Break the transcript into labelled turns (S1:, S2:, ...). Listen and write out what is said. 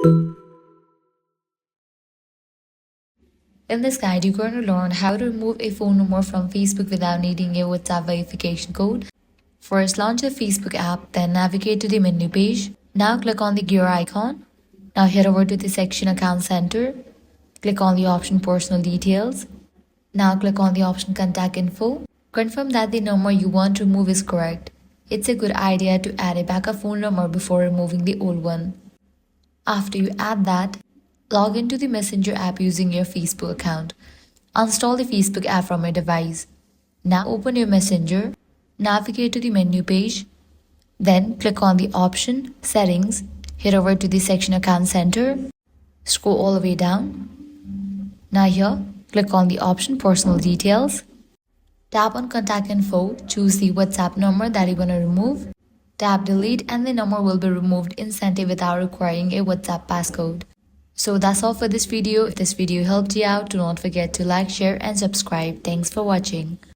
S1: In this guide, you're going to learn how to remove a phone number from Facebook without needing a WhatsApp verification code. First, launch the Facebook app, then navigate to the menu page. Now click on the gear icon. Now head over to the section Account Center. Click on the option Personal Details. Now click on the option Contact Info. Confirm that the number you want to remove is correct. It's a good idea to add a backup phone number before removing the old one. After you add that, log into the Messenger app using your Facebook account. Install the Facebook app from your device. Now open your Messenger, navigate to the menu page, then click on the option Settings, head over to the section Account Center, scroll all the way down. Now here, click on the option Personal Details. Tap on Contact Info, choose the WhatsApp number that you want to remove. Tap Delete and the number will be removed instantly without requiring a WhatsApp passcode. So that's all for this video. If this video helped you out, do not forget to like, share and subscribe. Thanks for watching.